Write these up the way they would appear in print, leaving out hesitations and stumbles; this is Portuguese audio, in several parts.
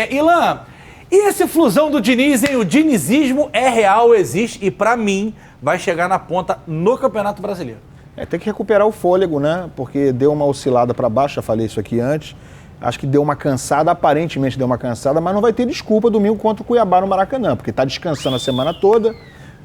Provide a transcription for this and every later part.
Ilan, e esse flusão do Diniz, hein? O dinizismo é real, existe e, pra mim, vai chegar na ponta no Campeonato Brasileiro. Tem que recuperar o fôlego, né? Porque deu uma oscilada para baixo, já falei isso aqui antes. Acho que deu uma cansada, aparentemente deu uma cansada, mas não vai ter desculpa domingo contra o Cuiabá no Maracanã, porque está descansando a semana toda,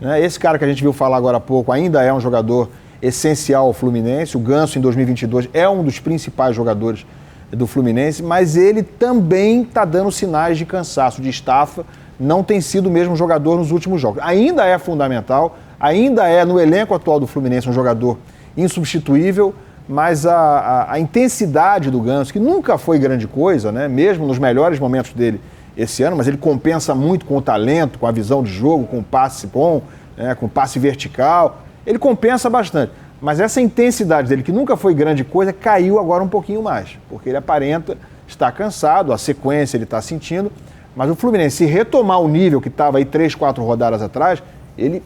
né? Esse cara que a gente viu falar agora há pouco ainda é um jogador essencial ao Fluminense. O Ganso, em 2022, é um dos principais jogadores do Fluminense, mas ele também está dando sinais de cansaço, de estafa, não tem sido o mesmo jogador nos últimos jogos. Ainda é fundamental, ainda é, no elenco atual do Fluminense, um jogador insubstituível, mas a intensidade do Ganso, que nunca foi grande coisa, né? Mesmo nos melhores momentos dele esse ano, mas ele compensa muito com o talento, com a visão de jogo, com o passe bom, né? Com o passe vertical, ele compensa bastante. Mas essa intensidade dele, que nunca foi grande coisa, caiu agora um pouquinho mais, porque ele aparenta estar cansado, a sequência ele está sentindo, mas o Fluminense, se retomar o nível que estava aí 3, 4 rodadas atrás, ele,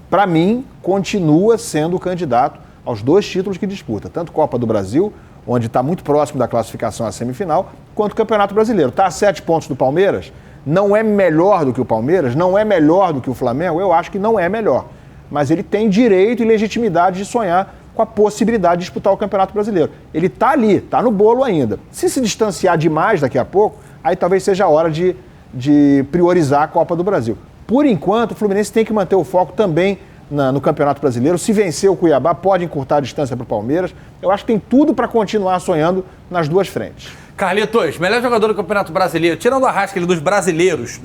para mim, continua sendo o candidato aos 2 títulos que disputa, tanto Copa do Brasil, onde está muito próximo da classificação à semifinal, quanto o Campeonato Brasileiro. Está a 7 pontos do Palmeiras, não é melhor do que o Palmeiras, não é melhor do que o Flamengo, eu acho que não é melhor. Mas ele tem direito e legitimidade de sonhar com a possibilidade de disputar o Campeonato Brasileiro. Ele está ali, está no bolo ainda. Se distanciar demais daqui a pouco, aí talvez seja a hora de priorizar a Copa do Brasil. Por enquanto, o Fluminense tem que manter o foco também no Campeonato Brasileiro. Se vencer o Cuiabá, pode encurtar a distância para o Palmeiras. Eu acho que tem tudo para continuar sonhando nas 2 frentes. Carlitos, melhor jogador do Campeonato Brasileiro, tirando o Arrascaeta dos brasileiros,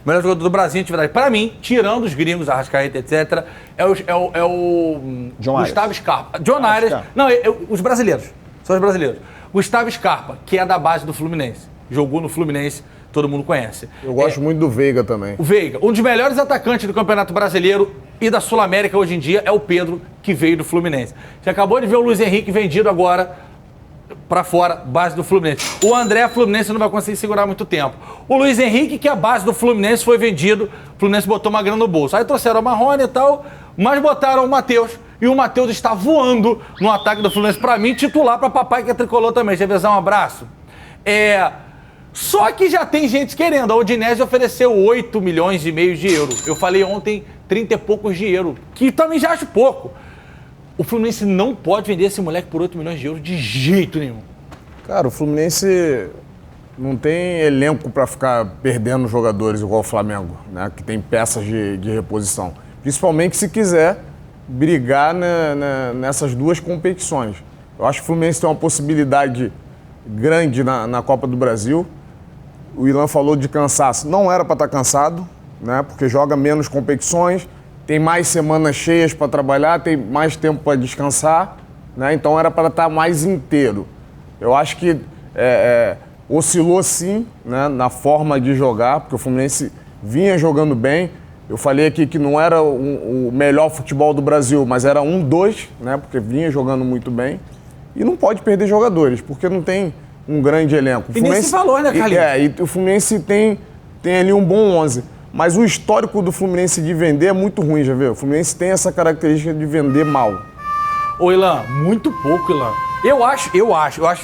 melhor jogador do Brasil em atividade, para mim, tirando os gringos, Arrascaeta, etc., é o Gustavo Scarpa. John Aires. Não, os brasileiros, são os brasileiros. Gustavo Scarpa, que é da base do Fluminense, jogou no Fluminense, todo mundo conhece. Eu gosto muito do Veiga também. O Veiga, um dos melhores atacantes do Campeonato Brasileiro e da Sul-América hoje em dia é o Pedro, que veio do Fluminense. Você acabou de ver o Luiz Henrique vendido agora para fora, base do Fluminense. O André, Fluminense não vai conseguir segurar muito tempo. O Luiz Henrique, que a base do Fluminense foi vendido, o Fluminense botou uma grana no bolso. Aí trouxeram o Marrone e tal, mas botaram o Matheus. E o Matheus está voando no ataque do Fluminense. Para mim, titular para papai que é tricolor também. Gevezão, um abraço. Só que já tem gente querendo. A Udinese ofereceu 8 milhões e meio de euros. Eu falei ontem 30 e poucos de euros, que também já acho pouco. O Fluminense não pode vender esse moleque por 8 milhões de euros de jeito nenhum. Cara, o Fluminense não tem elenco para ficar perdendo jogadores igual o Flamengo, né? Que tem peças de reposição. Principalmente se quiser brigar nessas 2 competições. Eu acho que o Fluminense tem uma possibilidade grande na Copa do Brasil. O Ilan falou de cansaço. Não era para estar cansado, né? Porque joga menos competições, tem mais semanas cheias para trabalhar, tem mais tempo para descansar, né? Então era para estar mais inteiro. Eu acho que oscilou sim, né, na forma de jogar, porque o Fluminense vinha jogando bem. Eu falei aqui que não era o melhor futebol do Brasil, mas era 1-2, né? Porque vinha jogando muito bem. E não pode perder jogadores, porque não tem um grande elenco. E nesse valor, né, Carlinhos? E o Fluminense tem ali um bom 11. Mas o histórico do Fluminense de vender é muito ruim, já viu? O Fluminense tem essa característica de vender mal. Ô, Ilan, muito pouco, Ilan. Eu acho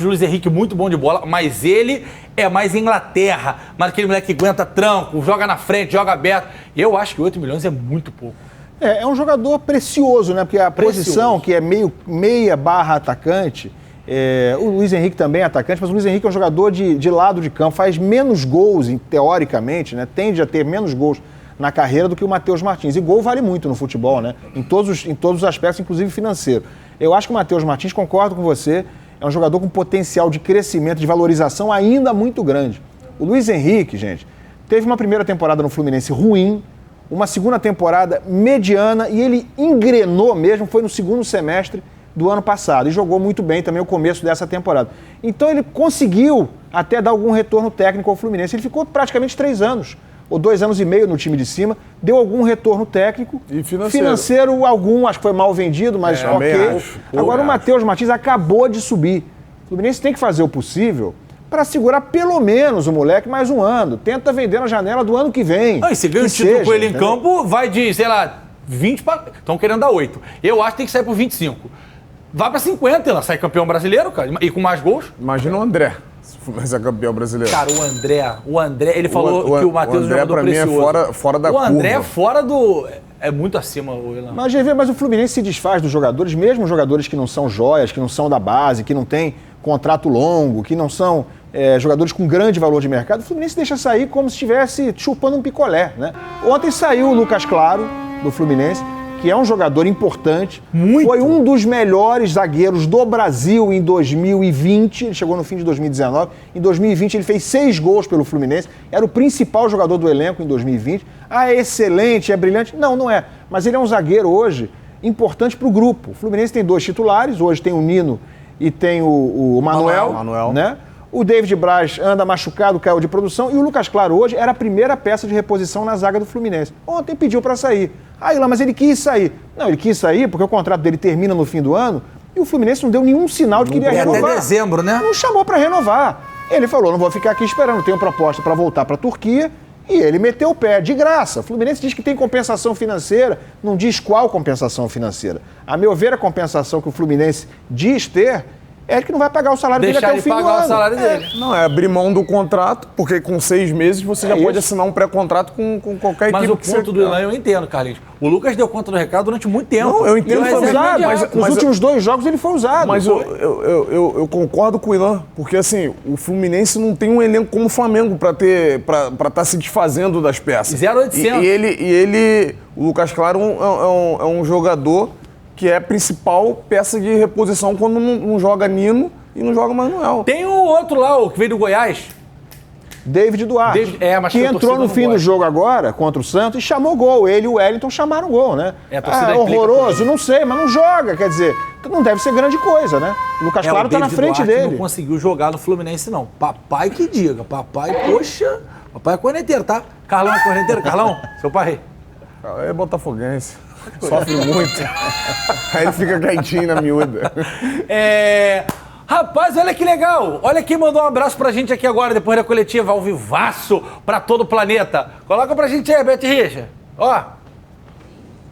o Luiz Henrique muito bom de bola, mas ele é mais Inglaterra, mas aquele moleque que aguenta tranco, joga na frente, joga aberto. Eu acho que 8 milhões é muito pouco. É um jogador precioso, né? Porque a posição, que é meia barra atacante, o Luiz Henrique também é atacante, mas o Luiz Henrique é um jogador de lado de campo, faz menos gols, teoricamente, né? Tende a ter menos gols na carreira do que o Matheus Martins. E gol vale muito no futebol, né? Em todos os aspectos, inclusive financeiro. Eu acho que o Matheus Martins, concordo com você, é um jogador com potencial de crescimento, de valorização ainda muito grande. O Luiz Henrique, gente, teve uma primeira temporada no Fluminense ruim, uma segunda temporada mediana, e ele engrenou mesmo, foi no segundo semestre do ano passado, e jogou muito bem também o começo dessa temporada. Então ele conseguiu até dar algum retorno técnico ao Fluminense. Ele ficou praticamente 3 anos, ou 2 anos e meio no time de cima, deu algum retorno técnico. E financeiro algum, acho que foi mal vendido, mas ok. Agora o Matheus Martins acabou de subir. O Fluminense tem que fazer o possível para segurar pelo menos o moleque mais um ano. Tenta vender na janela do ano que vem. Não, e se ganha o título com ele em campo, vai de, sei lá, 20 para... Estão querendo dar 8. Eu acho que tem que sair por 25. Vai para 50, ela sai campeão brasileiro, cara, e com mais gols. Imagina o André se o Fluminense é campeão brasileiro. Cara, o André, ele falou que o Matheus é um jogador pra mim precioso. é fora da o curva. André é fora do... É muito acima, o Ilan. Mas o Fluminense se desfaz dos jogadores, mesmo jogadores que não são joias, que não são da base, que não têm contrato longo, que não são jogadores com grande valor de mercado. O Fluminense deixa sair como se estivesse chupando um picolé, né? Ontem saiu o Lucas Claro, do Fluminense, que é um jogador importante. Muito. Foi um dos melhores zagueiros do Brasil em 2020. Ele chegou no fim de 2019. Em 2020 ele fez 6 gols pelo Fluminense. Era o principal jogador do elenco em 2020. Ah, é excelente, é brilhante? Não, não é. Mas ele é um zagueiro hoje importante para o grupo. O Fluminense tem 2 titulares. Hoje tem o Nino e tem o Manuel. Né? O David Braz anda machucado, caiu de produção. E o Lucas Claro hoje era a primeira peça de reposição na zaga do Fluminense. Ontem pediu para sair. Aí lá, mas ele quis sair. Não, ele quis sair porque o contrato dele termina no fim do ano e o Fluminense não deu nenhum sinal de que iria renovar. Até dezembro, né? Não chamou para renovar. Ele falou, não vou ficar aqui esperando, tenho proposta para voltar para a Turquia. E ele meteu o pé, de graça. O Fluminense diz que tem compensação financeira, não diz qual compensação financeira. A meu ver, a compensação que o Fluminense diz ter é que não vai pagar o salário dele até o fim do ano. Deixar ele pagar o salário dele. Não, é abrir mão do contrato, porque com 6 meses você já pode assinar um pré-contrato com qualquer equipe. Mas o ponto do Ilan eu entendo, Carlinhos. O Lucas deu conta do recado durante muito tempo. Não, eu entendo. Ele foi usado, nos últimos 2 jogos ele foi usado. Mas eu concordo com o Ilan, porque assim, o Fluminense não tem um elenco como o Flamengo para estar se desfazendo das peças. 0,800. E o Lucas Claro é um jogador que é a principal peça de reposição quando não joga Nino e não joga Manuel. Tem o outro lá, o que veio do Goiás. David Duarte, mas que entrou no fim do jogo agora, contra o Santos, e chamou gol. Ele e o Wellington chamaram gol, né? A torcida horroroso, não sei, mas não joga. Quer dizer, não deve ser grande coisa, né? O Lucas Claro tá na frente dele. Não conseguiu jogar no Fluminense, não. Papai que diga. Papai, poxa... Papai é corneteiro, tá? Carlão é corneteiro. Carlão, seu pai. É botafoguense. Sofre muito. Aí ele fica quietinho na miúda. Rapaz, olha que legal. Olha quem mandou um abraço pra gente aqui agora, depois da coletiva, ao vivaço pra todo o planeta. Coloca pra gente aí, Beto Richa. Ó.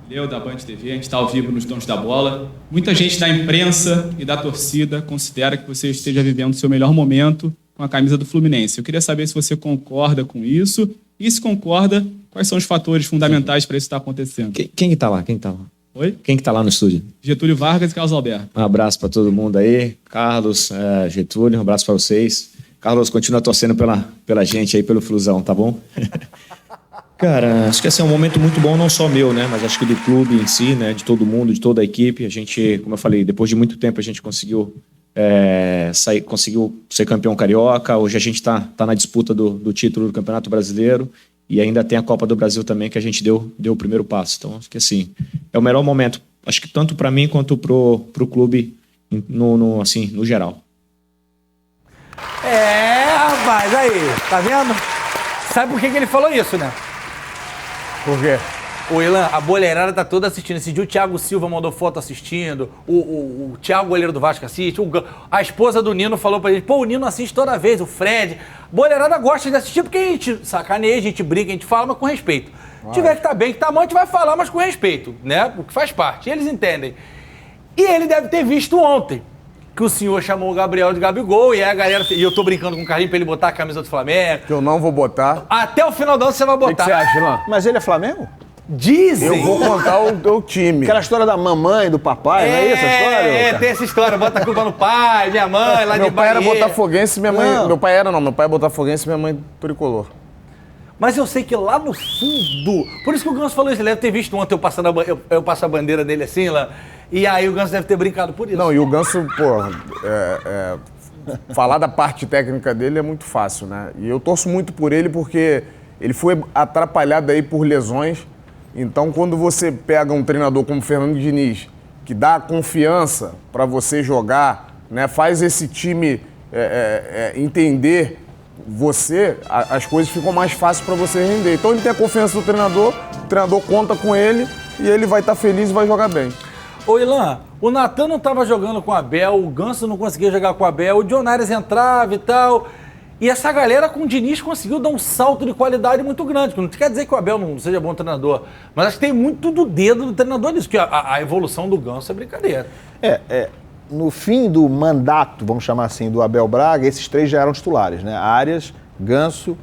Leo da Band TV, a gente está ao vivo nos Donos da Bola. Muita gente da imprensa e da torcida considera que você esteja vivendo o seu melhor momento com a camisa do Fluminense. Eu queria saber se você concorda com isso e, se concorda, quais são os fatores fundamentais para isso estar acontecendo. Quem que tá lá? Oi? Quem que tá lá no estúdio? Getúlio Vargas e Carlos Alberto. Um abraço para todo mundo aí. Carlos, Getúlio, um abraço para vocês. Carlos, continua torcendo pela gente aí, pelo Flusão, tá bom? Cara, acho que assim, é um momento muito bom, não só meu, né? Mas acho que do clube em si, né? De todo mundo, de toda a equipe. A gente, como eu falei, depois de muito tempo a gente conseguiu ser campeão carioca. Hoje a gente tá na disputa do título do Campeonato Brasileiro. E ainda tem a Copa do Brasil também, que a gente deu o primeiro passo. Então, acho que assim, é o melhor momento. Acho que tanto para mim quanto pro clube, no geral. Rapaz, aí, tá vendo? Sabe por que ele falou isso, né? Por quê? O Ilan, a boleirada tá toda assistindo. Esse dia o Thiago Silva mandou foto assistindo, o Thiago, goleiro do Vasco, assiste, a esposa do Nino falou pra gente, pô, o Nino assiste toda vez, o Fred. Boleirada gosta de assistir porque a gente sacaneia, a gente brinca, a gente fala, mas com respeito. Tiver que tá bem, que tá mal, a gente vai falar, mas com respeito, né? O que faz parte, e eles entendem. E ele deve ter visto ontem que o senhor chamou o Gabriel de Gabigol, e aí a galera... E eu tô brincando com o Carlinhos pra ele botar a camisa do Flamengo. Que eu não vou botar. Até o final do ano você vai O que botar. você acha, Ilan? Mas ele é Flamengo? Dizem. Eu vou contar o teu time. Aquela história da mamãe, do papai, não é isso a história? Tem essa história. Bota a culpa no pai, minha mãe, lá Meu de pai era Bahia. botafoguense, minha mãe... Não. Meu pai é botafoguense e minha mãe tricolor. Mas eu sei que lá no fundo... Por isso que o Ganso falou isso. Ele deve ter visto ontem eu passo a bandeira dele assim, lá. E aí o Ganso deve ter brincado por isso. Não, e o Ganso, falar da parte técnica dele é muito fácil, né? E eu torço muito por ele porque ele foi atrapalhado aí por lesões. Então, quando você pega um treinador como o Fernando Diniz, que dá confiança para você jogar, né, faz esse time entender você, as coisas ficam mais fáceis para você render. Então, ele tem a confiança do treinador, o treinador conta com ele e ele vai estar feliz e vai jogar bem. Ô, Ilan, o Natan não estava jogando com o Abel, o Ganso não conseguia jogar com o Abel, o Dionares entrava e tal... E essa galera com o Diniz conseguiu dar um salto de qualidade muito grande. Não quer dizer que o Abel não seja bom treinador, mas acho que tem muito do dedo do treinador nisso, porque a evolução do Ganso é brincadeira. no fim do mandato, vamos chamar assim, do Abel Braga, esses 3 já eram titulares, né? Arias, Ganso,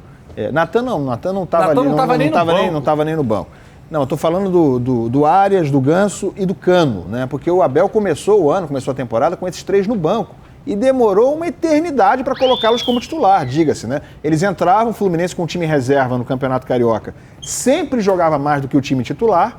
Natan não estava ali, não estava nem no banco. Não, eu estou falando do Arias, do Ganso e do Cano, né? Porque o Abel começou a temporada com esses 3 no banco e demorou uma eternidade para colocá-los como titular, diga-se, né? Eles entravam, o Fluminense com o time reserva no Campeonato Carioca, sempre jogava mais do que o time titular,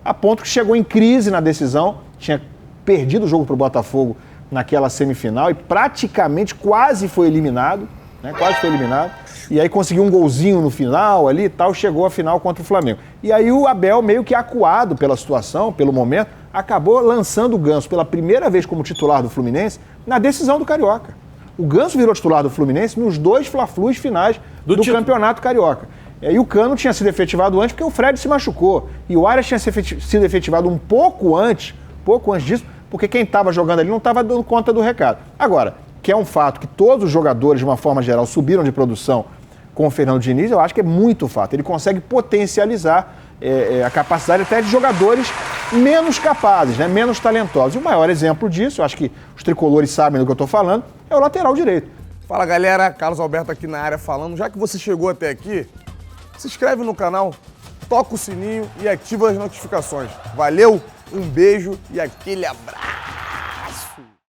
a ponto que chegou em crise na decisão, tinha perdido o jogo para o Botafogo naquela semifinal e praticamente quase foi eliminado, né? Quase foi eliminado. E aí conseguiu um golzinho no final ali e tal, chegou à final contra o Flamengo. E aí o Abel, meio que acuado pela situação, pelo momento, acabou lançando o Ganso pela primeira vez como titular do Fluminense na decisão do Carioca. O Ganso virou titular do Fluminense nos 2 Fla-Flus finais do Campeonato Carioca. E o Cano tinha sido efetivado antes porque o Fred se machucou. E o Arias tinha sido efetivado um pouco antes disso, porque quem estava jogando ali não estava dando conta do recado. Agora, que é um fato que todos os jogadores, de uma forma geral, subiram de produção com o Fernando Diniz, eu acho que é muito fato. Ele consegue potencializar a capacidade até de jogadores menos capazes, né? Menos talentosos. E o maior exemplo disso, eu acho que os tricolores sabem do que eu estou falando, é o lateral direito. Fala galera, Carlos Alberto aqui na área falando. Já que você chegou até aqui, se inscreve no canal, toca o sininho e ativa as notificações. Valeu, um beijo e aquele abraço!